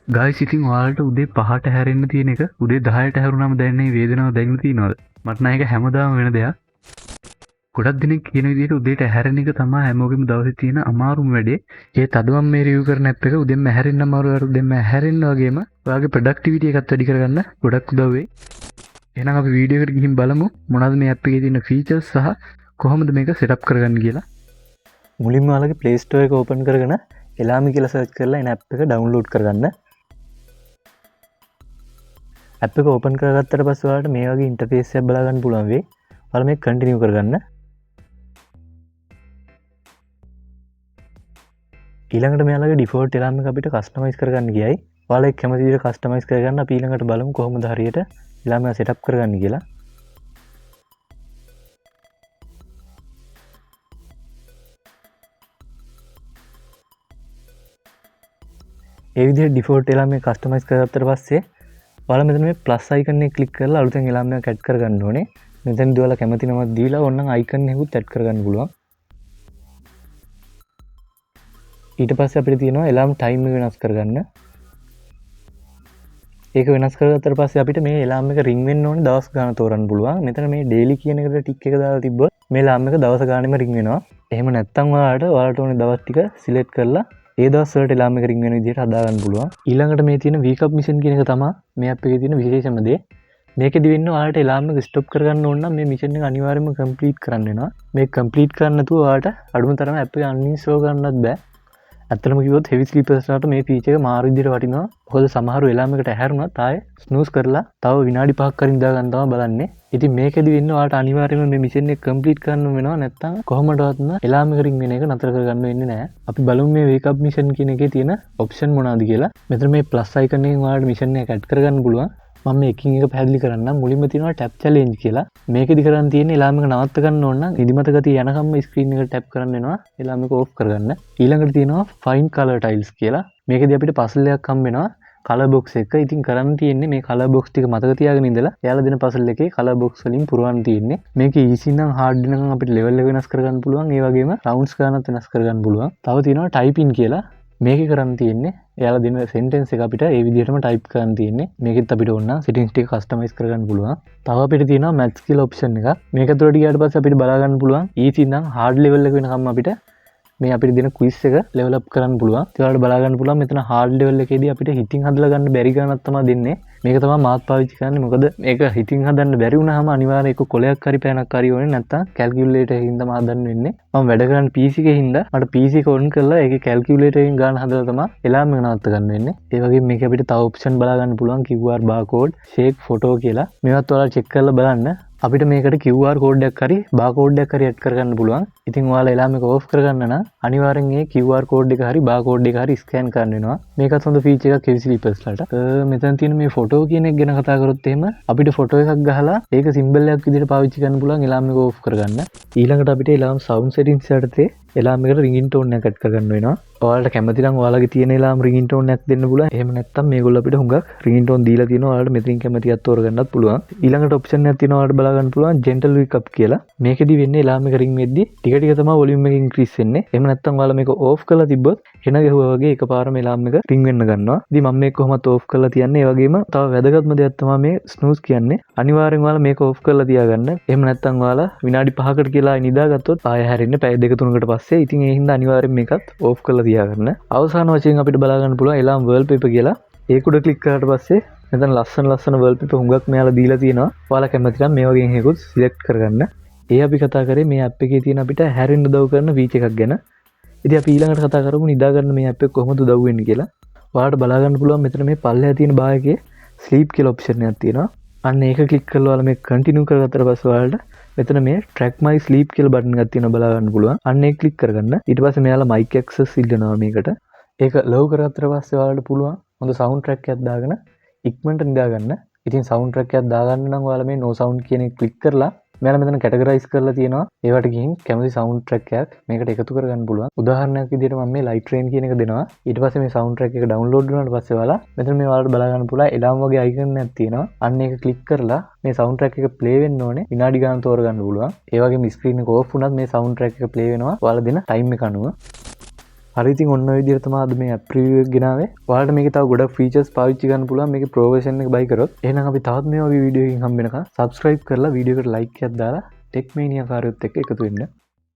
Guys ඉතින් ඔයාලට උදේ 5ට හැරෙන්න තියෙන එක උදේ 10ට හැරුණාම දැනෙන වේදනාව දැනෙන්න තියනවද? මට නම් ඒක හැමදාම වෙන දෙයක්. ගොඩක් දෙනෙක් කියන විදිහට උදේට හැරෙන එක තමයි හැමෝගෙම දවසේ තියෙන අමාරුම වැඩේ. ඒත් අද මම මේ රිවිව් කරන ඇප් එක උදේම හැරෙන්න අමාරු වල උදේම හැරෙන්න වගේම ඔයාගේ ප්‍රොඩක්ටිවිටි එකත් වැඩි කරගන්න ගොඩක් උදව් වෙයි. එහෙනම් අපි වීඩියෝ එකට ගිහින් බලමු මොනවද මේ ඇප් එකේ තියෙන ෆීචර්ස් සහ කොහොමද මේක සෙටප් කරගන්න කියලා. මුලින්ම ඔයාලගේ Play Store එක ඕපන් කරගෙන එලාමි කියලා සර්ච් කරලා එන ඇප් එක ඩවුන්ලෝඩ් කරගන්න. ඇප් එක ඕපන් කරගත්තට පස්සේ ඔයාලට මේ වගේ ඉන්ටර්ෆේස් එකක් බලා ගන්න පුළුවන් වෙයි. ඔයාලා මේක කන්ටිනියු කරගන්න. ඊළඟට මෙයාලගේ ඩිෆෝල්ට් එලාම් එක අපිට කස්ටමයිස් කරගන්න ගියයි. ඔයාලා ඒක කැමති විදිහට කස්ටමයිස් කරගන්න අපි ඊළඟට බලමු කොහොමද හරියට එලාම් එක සෙටප් කරගන්න කියලා. ඒ විදිහට ඩිෆෝල්ට් එලාම් එක කස්ටමයිස් කරගත්තට පස්සේ ඔයාලා මෙතන මේ ප්ලස් අයිකන් එක ක්ලික් කරලා අලුතෙන් එලාම් එකක් ඇඩ් කරගන්න ඕනේ. මෙතනදී ඔයාලා කැමති නමක් දීලා ඕනනම් අයිකන් එකකුත් ඇඩ් කරගන්න පුළුවන්. ඊට පස්සේ අපිට තියෙනවා එලාම් ටයිම් එක වෙනස් කරගන්න. ඒක වෙනස් කරගත්තට පස්සේ අපිට මේ එලාම් එක රින් වෙන්න ඕනේ දවස් ගාන තෝරන්න පුළුවන්. මෙතන මේ ඩේලි කියන එකට ටික් එක දාලා තිබ්බොත් මේ එලාම් එක දවස් ගානෙම රින් වෙනවා. එහෙම නැත්නම් ඔයාලට ඕනේ දවස් ටික සිලෙක්ට් කරලා ඒ දවස් වලට එලාම් එක රින් වෙන විදිහට හදා ගන්න පුළුවන්. ඊළඟට මේ තියෙන wake up mission කියන එක තමයි මේ app එකේ තියෙන විශේෂම දේ. මේකෙදි වෙන්නේ ඔයාලට එලාම් එක ස්ටොප් කරගන්න ඕන නම් මේ මිෂන් එක අනිවාර්යයෙන්ම කම්ප්ලීට් කරන්න වෙනවා. මේක කම්ප්ලීට් කරන්න නැතුව ඔයාලට අඩුම තරම app එක uninstall කරන්නත් බෑ. ඇත්තටම කිව්වොත් heavy sleepers ලාට මේ feature එක මාරු විදිහට වටිනවා. මොකද සමහරව එලාම් එකට ඇහැරුණත් ආයේ snooze කරලා තව විනාඩි 5ක් කරින් දා ගන්න තමයි බලන්නේ. ඉතින් මේකෙදි වෙන්නේ ඔයාලට අනිවාර්යයෙන්ම මේ මිෂන් එක කම්ප්ලීට් කරන්න වෙනවා. නැත්නම් කොහොමදවත්ම එලාම් එක රින් වෙන එක නතර කරගන්න වෙන්නේ නැහැ. අපි බලමු මේ wake up mission කියන එකේ තියෙන ඔප්ෂන් මොනවද කියලා. මෙතන මේ ප්ලස් අයිකන් එකෙන් ඔයාලට මිෂන් එක ඇඩ් කරගන්න පුළුවන්. මම මේ එකින් එක පැහැදිලි කරන්නම්. මුලින්ම තියෙනවා ටැප් චැලෙන්ජ් කියලා. මේකෙදි කරන් තියෙන්නේ එලාම් එක නවත්ත ගන්න ඕන නම් නිදිමත ගතිය යනකම්ම ස්ක්‍රීන් එක ටැප් කරන්න වෙනවා. එලාම් එක ඕෆ් කරගන්න. ඊළඟට තියෙනවා find color tiles කියලා. මේකෙදි අපිට පසල් එකක් හම්බ වෙනවා. කලර් බොක්ස් එක. ඉතින් කරන්න තියෙන්නේ මේ කලර් බොක්ස් ටික මතක තියාගෙන ඉඳලා එයාලා දෙන පසල් එකේ කලර් බොක්ස් වලින් පුරවන්න තියෙන්නේ. මේක ඊසි නම් හાર્ඩ් නම් අපිට ලෙවල් එක වෙනස් කරගන්න පුළුවන්. ඒ වගේම රවුන්ඩ්ස් ගන්නත් වෙනස් කරගන්න පුළුවන්. තව තියෙනවා ටයිප් ඉන් කියලා. මේකේ කරන්න තියෙන්නේ එයාලා දෙන සෙන්ටෙන්ස් එක අපිට ඒ විදිහටම ටයිප් කරන්න තියෙන්නේ. මේකෙත් අපිට ඕන නම් සෙටින්ග්ස් ටික කස්ටමයිස් කරගන්න පුළුවන්. තව අපිට තියෙනවා මැත්ස් කියලා ඔප්ෂන් එකක්. මේක ඇතුළට ගියාට පස්සේ අපිට බලා ගන්න පුළුවන් ඊසි නම් හાર્ඩ් ලෙවල් එක වෙනකම් අපිට මේ අපිට දෙන ක්විස් එක ලෙවල් අප් කරන්න පුළුවන්. ඒ වලට බලා ගන්න පුළුවන් මෙතන හાર્ඩ් ලෙවල් එකේදී අපිට හිතින් හදලා ගන්න බැරි ගණනක් තමයි දෙන්නේ. මේක තමයි මාත් පාවිච්චි කරන්නේ. මොකද මේක හිතින් හදන්න බැරි වුණාම අනිවාර්යයෙන් එක කොලයක් හරි පෑනක් හරි ඕනේ නැත්නම් කැල්කියුලේටර් එකකින් තමයි හදන්න වෙන්නේ. මම වැඩ කරන PC එකේ හින්දා මට PC එක ඔන් කරලා ඒකේ කැල්කියුලේටර් එකකින් ගන්න හදලා තමයි එලාම් එක නවත්ත ගන්න වෙන්නේ. ඒ වගේම මේක අපිට තව ඔප්ෂන් බලා ගන්න පුළුවන් QR barcode, shake photo කියලා. මේවත් ඔයාලා චෙක් කරලා බලන්න. අපිට මේකට QR කෝඩ් එකක් හරි barcode එකක් හරි ඇඩ් කරගන්න පුළුවන්. ඉතින් ඔයාලා එලාම් එක ඕෆ් කරගන්න නම් අනිවාර්යෙන් මේ QR කෝඩ් එක හරි barcode එක හරි ස්කෑන් කරන්න වෙනවා. මේකත් හොඳ ෆීචර් එකක් heavy sleepers ලාට. මෙතන තියෙන මේ ෆොටෝ කියන එක ගැන කතා කරොත් එහෙම අපිට ෆොටෝ එකක් ගහලා ඒක සිම්බල් එකක් විදිහට පාවිච්චි කරන්න පුළුවන් එලාම් එක ඕෆ් කරගන්න. ඊළඟට අපිට එලාම් sound settings යටතේ එලාම් එකට ringing tone එකක් ඇඩ් කරගන්න වෙනවා. ඔයාලට කැමති නම් ඔයාලගේ තියෙන එලාම් ringing tone එකක් දෙන්න පුළුවන්. එහෙම නැත්නම් මේගොල්ලෝ අපිට හුඟක් ringing tone දීලා තියෙනවා. ඔයාලට මෙතනින් කැමති එකක් තෝරගන්නත් පුළුවන්. ඊළඟට ඔප්ෂන් එකක් තියෙනවා ඔයාලට බලා ගන්න පුළුවන් gentle wake up කියලා. මේකෙදි වෙන්නේ එලාම් එක ring වෙද්දි ටික ටික තමයි volume එක increase වෙන්නේ. එහෙම නැත්නම් ඔයාලා මේක off කරලා තිබ්බොත් එන ගැහුවා වගේ එකපාරම එලාම් එක ring වෙන්න ගන්නවා. ඉතින් මම මේක කොහොමද off කරලා තියන්නේ. ඒ වගේම තව වැදගත්ම දෙයක් තමයි මේ snooze කියන්නේ. අනිවාර්යෙන් ඔයාලා මේක off කරලා තියාගන්න. එහෙම නැත්නම් ඔයාලා විනාඩි 5කට කියලා නිදාගත්තොත් ආයෙ හැරෙන්න පැය 2-3කට පස්සේ. ඉතින් ඒ හින්දා අනිවාර්යෙන් මේකත් off කරලා තියාගන්න. අවසාන වශයෙන් අපිට බලා ගන්න පුළුවන් එලාම් wallpaper කියලා. ඒක උඩ ක්ලික් කරාට පස්සේ මෙතන ලස්සන wallpaper හුඟක් මෙයාලා දීලා තියෙනවා. ඔයාලා කැමති නම් මේ වගේ එකකුත් සිලෙක්ට් කරගන්න. ඒ අපි කතා කරේ මේ app එකේ තියෙන අපිට හැරෙන්න උදව් කරන feature එකක් ගැන. ඉතින් අපි ඊළඟට කතා කරමු නිදා ගන්න මේ app එක කොහොමද උදව් වෙන්නේ කියලා. ඔයාලට බලා ගන්න පුළුවන් මෙතන මේ පල්ලෙහා තියෙන භාගයේ sleep කියලා ඔප්ෂන් එකක් තියෙනවා. අන්න ඒක ක්ලික් කරලා ඔයාලා මේක කන්ටිනියු කරගත්තට පස්සේ ඔයාලට මෙතන මේ track my sleep කියලා බටන් එකක් තියෙනවා බලා ගන්න පුළුවන්. අන්න ඒක ක්ලික් කරගන්න. ඊට පස්සේ මෙයාලා mic access ඉල්ලනවා මේකට. ඒක ලොව් කරගත්තට පස්සේ ඔයාලට පුළුවන් හොඳ sound track එකක් දාගෙන ඉක්මනට නිදා ගන්න. ඉතින් sound track එකක් දාගන්න නම් ඔයාලා මේ no sound කියන එක ක්ලික් කරලා මෙයාලා මෙතන කැටගරයිස් කරලා තියෙනවා. ඒවට ගිහින් කැමති sound track එකක් මේකට එකතු කරගන්න පුළුවන්. උදාහරණයක් විදිහට මම මේ light train කියන එක දෙනවා. ඊට පස්සේ මේ sound track එක download වුණාට පස්සේ ඔයාලා මෙතන මේ ඔයාලට බලා ගන්න පුළුවන් එලාම් වගේ icon එකක් තියෙනවා. අන්න ඒක ක්ලික් කරලා මේ sound track එක play වෙන්න ඕනේ. විනාඩි ගාන තෝරගන්න පුළුවන්. ඒ වගේම screen එක off වුණත් මේ sound track එක play වෙනවා. ඔයාලා දෙන time එක අනුව. හරිතින් ඔන්න විදිහට තමයි අද මේ ඇප් රිවිව් එක ගෙනාවේ. ඔයාලට මේකේ තව ගොඩක් ෆීචර්ස් පාවිච්චි කරන්න පුළුවන් මේකේ ප්‍රෝ version එක buy කරොත්. එහෙනම් අපි තවත් මේ වගේ වීඩියෝ එකකින් හම්බ වෙනකම් subscribe කරලා වීඩියෝ එකට like එකක් දාලා ටෙක් මේනියා කාර්යොත් එක්ක එකතු වෙන්න.